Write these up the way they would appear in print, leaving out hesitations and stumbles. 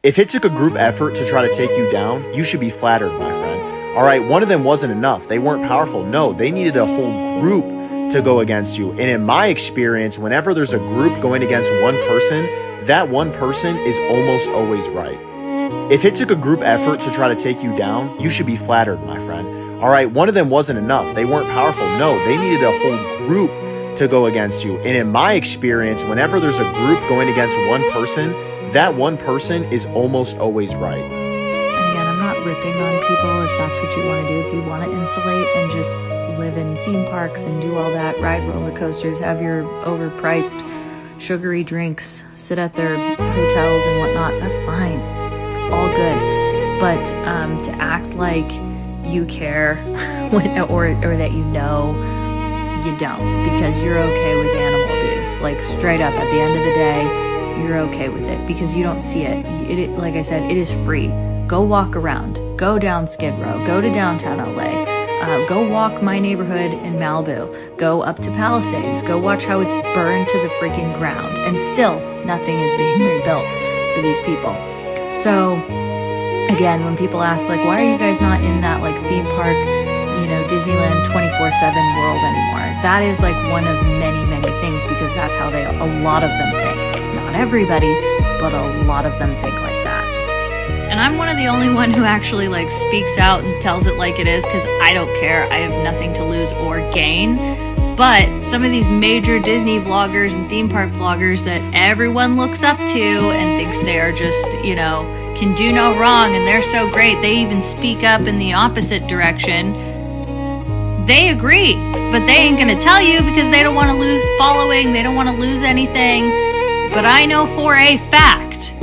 If it took a group effort to try to take you down, you should be flattered, my friend. All right, one of them wasn't enough. They weren't powerful. No, they needed a whole group to go against you. And in my experience, whenever there's a group going against one person, that one person is almost always right. If it took a group effort to try to take you down, you should be flattered, my friend. All right, one of them wasn't enough. They weren't powerful. No, they needed a whole group to go against you. And in my experience, whenever there's a group going against one person, that one person is almost always right. And again, I'm not ripping on people if that's what you want to do. If you want to insulate and just live in theme parks and do all that, ride roller coasters, have your overpriced sugary drinks, sit at their hotels and whatnot, that's fine. All good. But to act like you care or that you don't, because you're okay with animal abuse. Like, straight up, at the end of the day, you're okay with it because you don't see it. Like I said, it is free. Go walk around. Go down Skid Row. Go to downtown LA. Go walk my neighborhood in Malibu. Go up to Palisades. Go watch how it's burned to the freaking ground. And still, nothing is being rebuilt for these people. So, again, when people ask, like, why are you guys not in that, like, theme park, Disneyland 24/7 world anymore? That is, like, one of many, many things, because that's how a lot of them think. Not everybody, but a lot of them think like that. And I'm one of the only one who actually, like, speaks out and tells it like it is, because I don't care. I have nothing to lose or gain. But some of these major Disney vloggers and theme park vloggers that everyone looks up to and thinks they are just, can do no wrong and they're so great, they even speak up in the opposite direction. They agree, but they ain't gonna tell you because they don't want to lose following, they don't want to lose anything. But I know for a fact.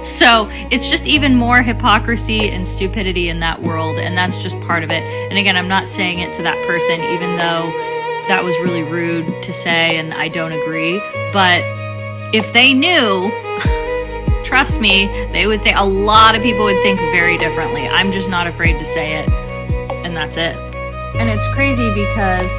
So it's just even more hypocrisy and stupidity in that world, and that's just part of it. And again, I'm not saying it to that person, even though that was really rude to say and I don't agree. But if they knew, trust me, they would think, a lot of people would think very differently. I'm just not afraid to say it, and that's it. And it's crazy because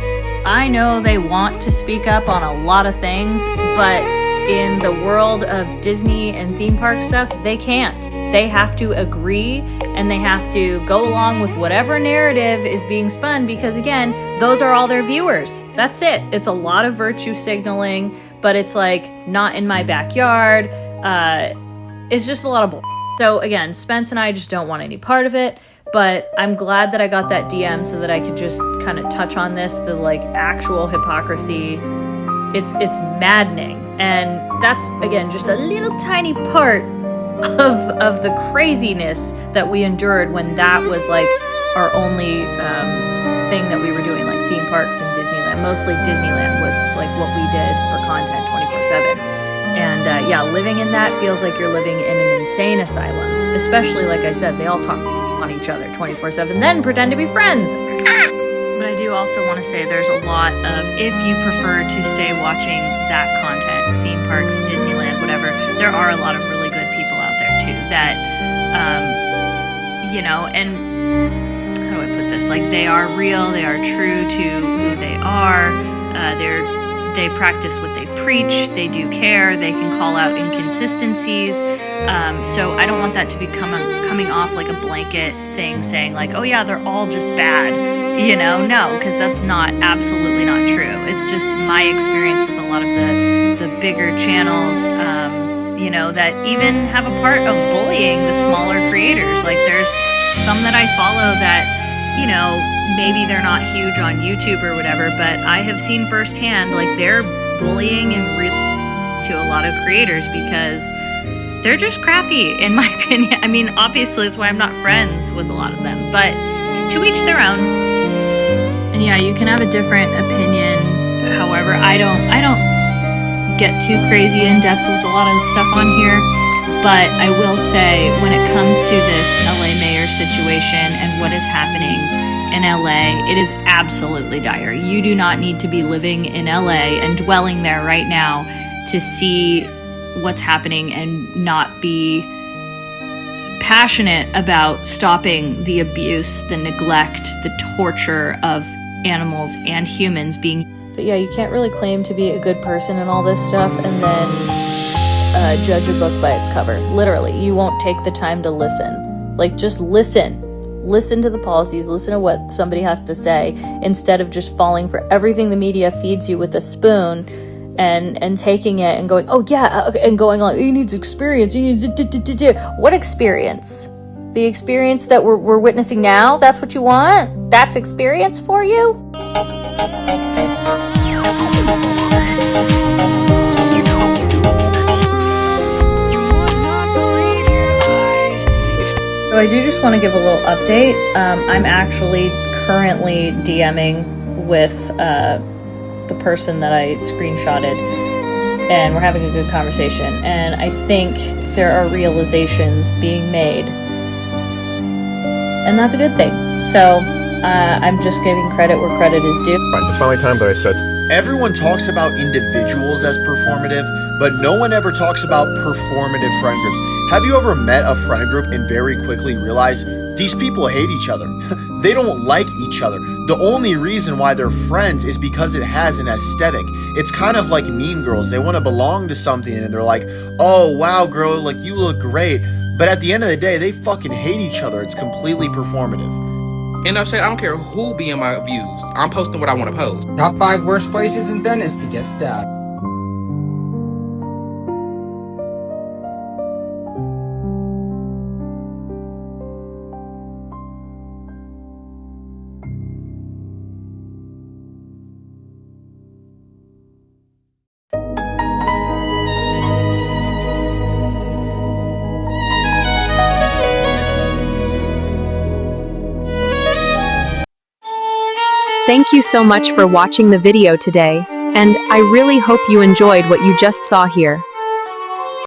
I know they want to speak up on a lot of things, but in the world of Disney and theme park stuff, they can't. They have to agree and they have to go along with whatever narrative is being spun, because again, those are all their viewers. That's it. It's a lot of virtue signaling, but it's like, not in my backyard. It's just a lot of bull. So again, Spence and I just don't want any part of it, but I'm glad that I got that DM so that I could just kind of touch on this, the like actual hypocrisy. It's maddening. And that's, again, just a little tiny part of the craziness that we endured when that was like our only thing that we were doing, like theme parks and Disneyland. Mostly Disneyland was like what we did for content 24/7. And yeah, living in that feels like you're living in an insane asylum. Especially, like I said, they all talk on each other 24/7, then pretend to be friends. But I do also want to say there's a lot of, if you prefer to stay watching that content, theme parks, Disneyland, whatever, there are a lot of really good people out there too that, and how do I put this? Like, they are real, they are true to who they are, they practice what they preach, they do care, they can call out inconsistencies. So I don't want that to be coming off like a blanket thing saying like, oh yeah, they're all just bad, no, because that's absolutely not true. It's just my experience with a lot of the bigger channels, that even have a part of bullying the smaller creators. Like, there's some that I follow that, maybe they're not huge on YouTube or whatever, but I have seen firsthand, like, they're bullying and really to a lot of creators because they're just crappy, in my opinion. I mean, obviously, that's why I'm not friends with a lot of them, but to each their own. And yeah, you can have a different opinion. However, I don't get too crazy in depth with a lot of stuff on here, but I will say, when it comes to this LA mayor situation and what is happening in LA, it is absolutely dire. You do not need to be living in LA and dwelling there right now to see what's happening and not be passionate about stopping the abuse, the neglect, the torture of animals and humans being. But yeah, you can't really claim to be a good person and all this stuff and then judge a book by its cover. Literally, you won't take the time to listen. Like, just listen. Listen to the policies, listen to what somebody has to say, instead of just falling for everything the media feeds you with a spoon and taking it and going, oh yeah, and going on, he needs experience, he needs what experience? The experience that we're witnessing now? That's what you want? That's experience for you? So I do just want to give a little update. I'm actually currently DMing with the person that I screenshotted, and we're having a good conversation. And I think there are realizations being made, and that's a good thing. So I'm just giving credit where credit is due. It's finally time that I said. Everyone talks about individuals as performative, but no one ever talks about performative friend groups. Have you ever met a friend group and very quickly realized these people hate each other? They don't like each other. The only reason why they're friends is because it has an aesthetic. It's kind of like Mean Girls. They want to belong to something and they're like, oh wow girl, like you look great. But at the end of the day, they fucking hate each other. It's completely performative. And I don't care who be in my views. I'm posting what I want to post. Top 5 worst places in Venice to get stabbed. Thank you so much for watching the video today, and I really hope you enjoyed what you just saw here.